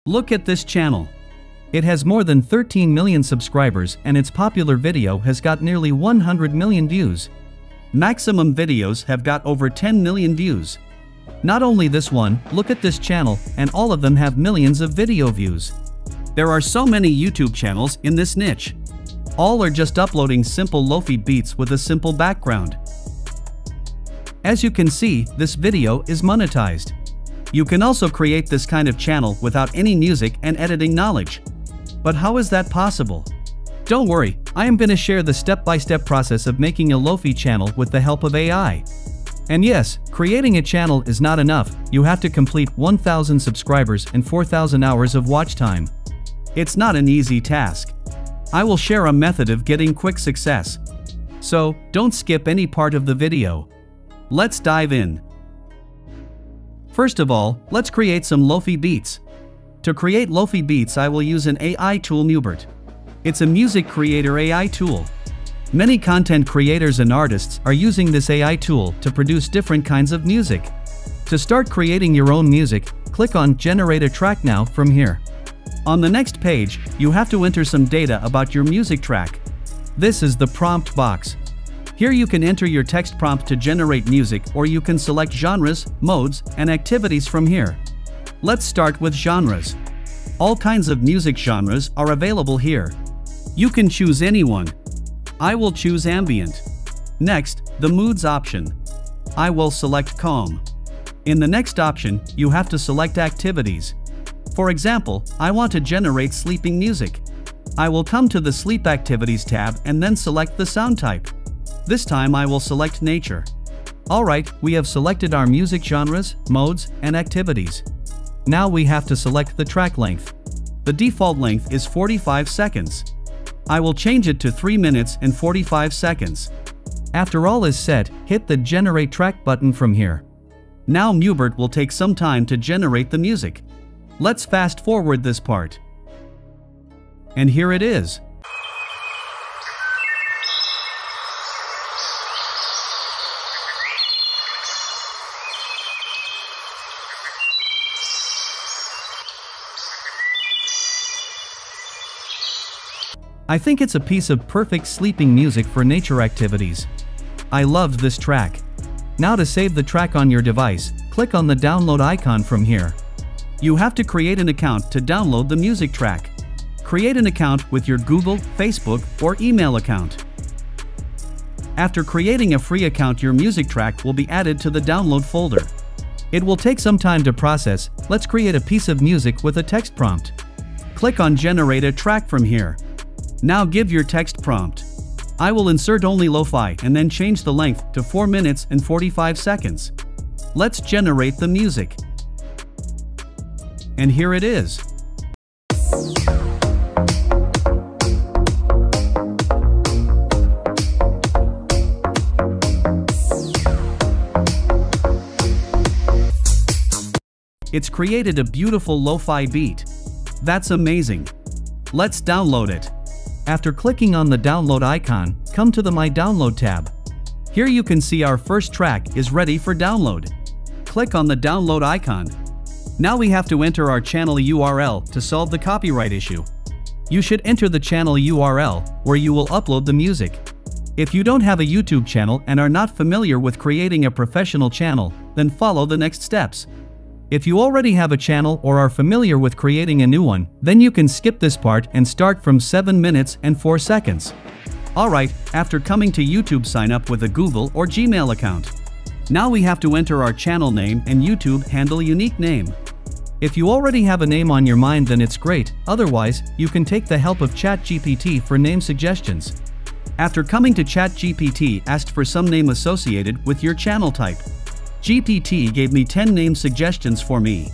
Look at this channel. It has more than 13 million subscribers and its popular video has got nearly 100 million views. Maximum videos have got over 10 million views. Not only this one, look at this channel and all of them have millions of video views. There are so many YouTube channels in this niche. All are just uploading simple lo-fi beats with a simple background. As you can see, this video is monetized. You can also create this kind of channel without any music and editing knowledge. But how is that possible? Don't worry, I am going to share the step-by-step process of making a lo-fi channel with the help of AI. And yes, creating a channel is not enough, you have to complete 1,000 subscribers and 4,000 hours of watch time. It's not an easy task. I will share a method of getting quick success. So, don't skip any part of the video. Let's dive in. First of all, let's create some lo-fi beats. To create lo-fi beats, I will use an AI tool, Mubert. It's a music creator AI tool. Many content creators and artists are using this AI tool to produce different kinds of music. To start creating your own music, click on Generate a Track Now from here. On the next page, you have to enter some data about your music track. This is the prompt box. Here you can enter your text prompt to generate music, or you can select genres, modes, and activities from here. Let's start with genres. All kinds of music genres are available here. You can choose any one. I will choose ambient. Next, the moods option. I will select calm. In the next option, you have to select activities. For example, I want to generate sleeping music. I will come to the Sleep Activities tab and then select the sound type. This time I will select nature. Alright, we have selected our music genres, modes, and activities. Now we have to select the track length. The default length is 45 seconds. I will change it to 3 minutes and 45 seconds. After all is set, hit the Generate Track button from here. Now Mubert will take some time to generate the music. Let's fast forward this part. And here it is. I think it's a piece of perfect sleeping music for nature activities. I loved this track. Now to save the track on your device, click on the download icon from here. You have to create an account to download the music track. Create an account with your Google, Facebook, or email account. After creating a free account, your music track will be added to the download folder. It will take some time to process. Let's create a piece of music with a text prompt. Click on Generate a Track from here. Now give your text prompt. I will insert only lo-fi and then change the length to 4 minutes and 45 seconds. Let's generate the music. And here it is. It's created a beautiful lo-fi beat. That's amazing. Let's download it. After clicking on the download icon, come to the My Download tab. Here you can see our first track is ready for download. Click on the download icon. Now we have to enter our channel URL to solve the copyright issue. You should enter the channel URL where you will upload the music. If you don't have a YouTube channel and are not familiar with creating a professional channel, then follow the next steps. If you already have a channel or are familiar with creating a new one, then you can skip this part and start from 7 minutes and 4 seconds. Alright, after coming to YouTube, sign up with a Google or Gmail account. Now we have to enter our channel name and YouTube handle unique name. If you already have a name on your mind, then it's great, otherwise, you can take the help of ChatGPT for name suggestions. After coming to ChatGPT, asked for some name associated with your channel type. GPT gave me 10 name suggestions for me.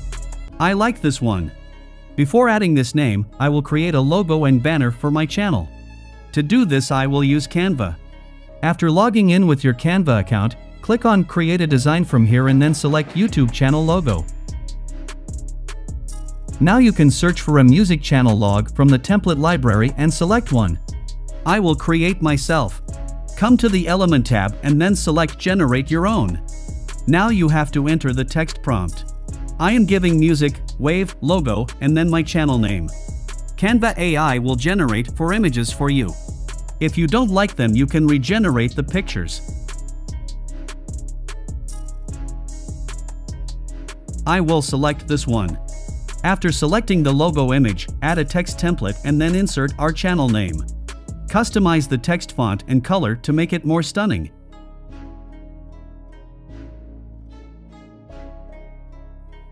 I like this one. Before adding this name, I will create a logo and banner for my channel. To do this, I will use Canva. After logging in with your Canva account, click on Create a Design from here and then select YouTube channel logo. Now you can search for a music channel log from the template library and select one. I will create myself. Come to the Element tab and then select Generate Your Own. Now you have to enter the text prompt. I am giving music, wave, logo, and then my channel name. Canva AI will generate 4 images for you. If you don't like them, you can regenerate the pictures. I will select this one. After selecting the logo image, add a text template and then insert our channel name. Customize the text font and color to make it more stunning.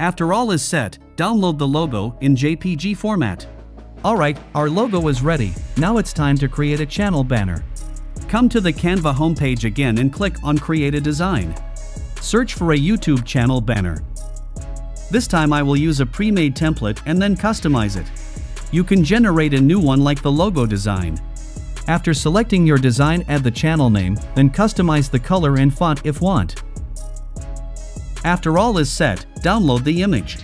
After all is set, download the logo in JPG format. Alright, our logo is ready. Now it's time to create a channel banner. Come to the Canva homepage again and click on Create a Design. Search for a YouTube channel banner. This time I will use a pre-made template and then customize it. You can generate a new one like the logo design. After selecting your design, add the channel name, then customize the color and font if want. After all is set, download the image.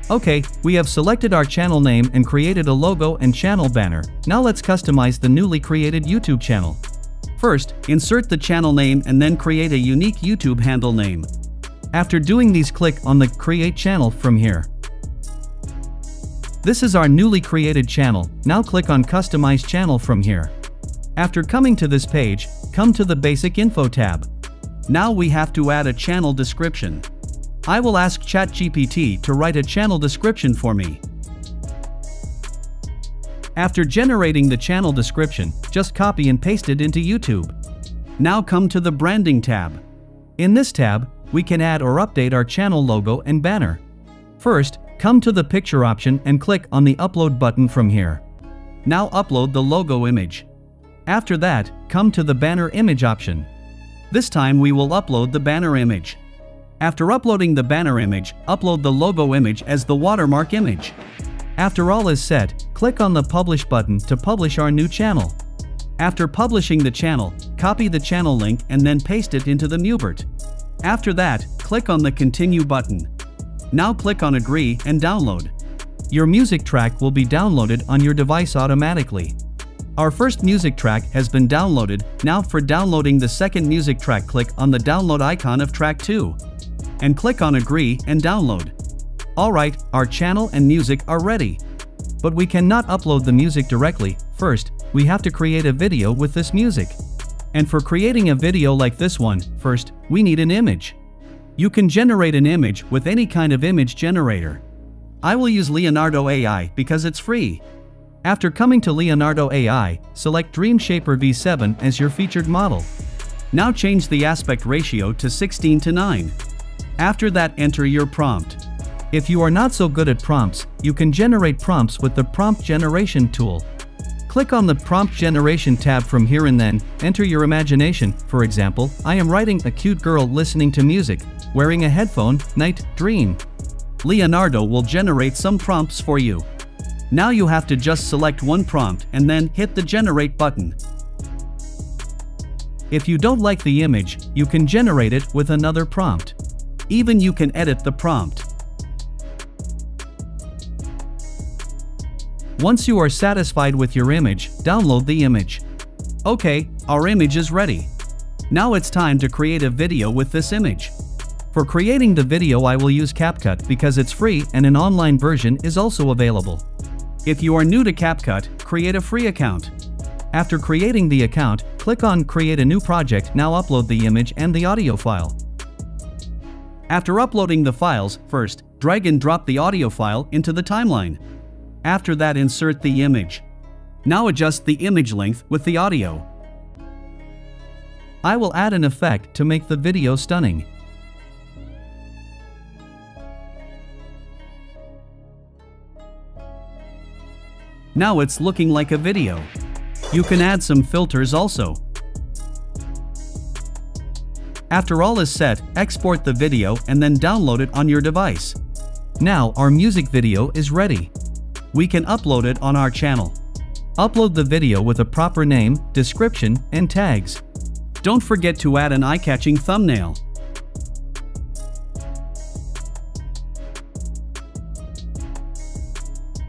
Okay, we have selected our channel name and created a logo and channel banner. Now let's customize the newly created YouTube channel. First, insert the channel name and then create a unique YouTube handle name. After doing these, click on the Create Channel from here. This is our newly created channel. Now click on Customize Channel from here. After coming to this page, come to the Basic Info tab. Now we have to add a channel description. I will ask ChatGPT to write a channel description for me. After generating the channel description, just copy and paste it into YouTube. Now come to the Branding tab. In this tab, we can add or update our channel logo and banner. First, come to the picture option and click on the Upload button from here. Now upload the logo image. After that, come to the banner image option. This time we will upload the banner image. After uploading the banner image, upload the logo image as the watermark image. After all is set, click on the Publish button to publish our new channel. After publishing the channel, copy the channel link and then paste it into the Mubert. After that, click on the Continue button. Now click on Agree and download. Your music track will be downloaded on your device automatically. Our first music track has been downloaded. Now for downloading the second music track, click on the download icon of track 2. And click on Agree and download. Alright, our channel and music are ready. But we cannot upload the music directly. First, we have to create a video with this music. And for creating a video like this one, first, we need an image. You can generate an image with any kind of image generator. I will use Leonardo AI because it's free. After coming to Leonardo AI, select Dream Shaper V7 as your featured model. Now change the aspect ratio to 16:9. After that, enter your prompt. If you are not so good at prompts, you can generate prompts with the Prompt Generation tool. Click on the Prompt Generation tab from here and then enter your imagination. For example, I am writing a cute girl listening to music, wearing a headphone, night, dream. Leonardo will generate some prompts for you. Now you have to just select one prompt and then hit the Generate button. If you don't like the image, you can generate it with another prompt. Even you can edit the prompt. Once you are satisfied with your image, download the image. Okay, our image is ready. Now it's time to create a video with this image. For creating the video, I will use CapCut because it's free and an online version is also available. If you are new to CapCut, create a free account. After creating the account, click on Create a new project. Now upload the image and the audio file. After uploading the files, first, drag and drop the audio file into the timeline. After that, insert the image. Now adjust the image length with the audio. I will add an effect to make the video stunning. Now it's looking like a video. You can add some filters also. After all is set, export the video and then download it on your device. Now our music video is ready. We can upload it on our channel. Upload the video with a proper name, description, and tags. Don't forget to add an eye-catching thumbnail.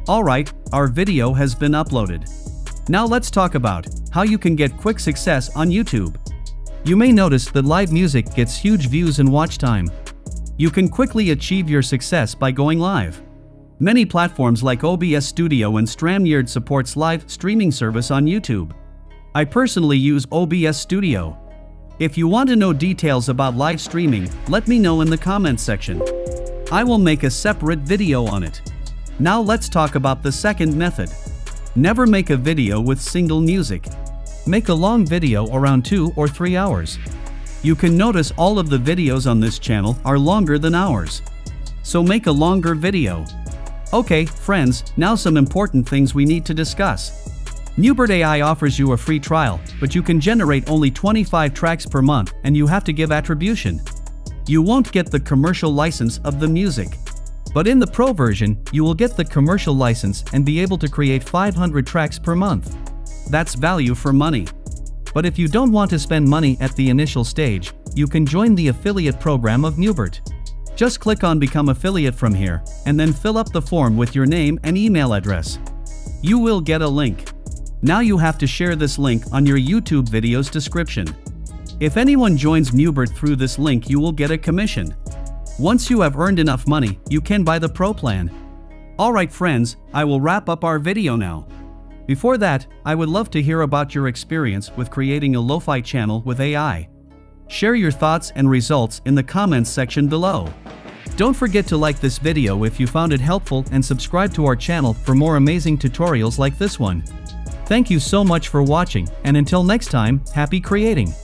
Alright, our video has been uploaded. Now let's talk about how you can get quick success on YouTube. You may notice that live music gets huge views and watch time. You can quickly achieve your success by going live. Many platforms like OBS Studio and StreamYard supports live streaming service on YouTube. I personally use OBS Studio. If you want to know details about live streaming, let me know in the comments section. I will make a separate video on it. Now let's talk about the second method. Never make a video with single music. Make a long video around 2 or 3 hours. You can notice all of the videos on this channel are longer than ours. So make a longer video. Okay, friends, now some important things we need to discuss. Mubert AI offers you a free trial, but you can generate only 25 tracks per month and you have to give attribution. You won't get the commercial license of the music. But in the Pro version, you will get the commercial license and be able to create 500 tracks per month. That's value for money. But if you don't want to spend money at the initial stage, you can join the affiliate program of Mubert. Just click on Become Affiliate from here, and then fill up the form with your name and email address. You will get a link. Now you have to share this link on your YouTube video's description. If anyone joins Mubert through this link, you will get a commission. Once you have earned enough money, you can buy the Pro plan. Alright friends, I will wrap up our video now. Before that, I would love to hear about your experience with creating a lo-fi channel with AI. Share your thoughts and results in the comments section below. Don't forget to like this video if you found it helpful and subscribe to our channel for more amazing tutorials like this one. Thank you so much for watching, and until next time, happy creating!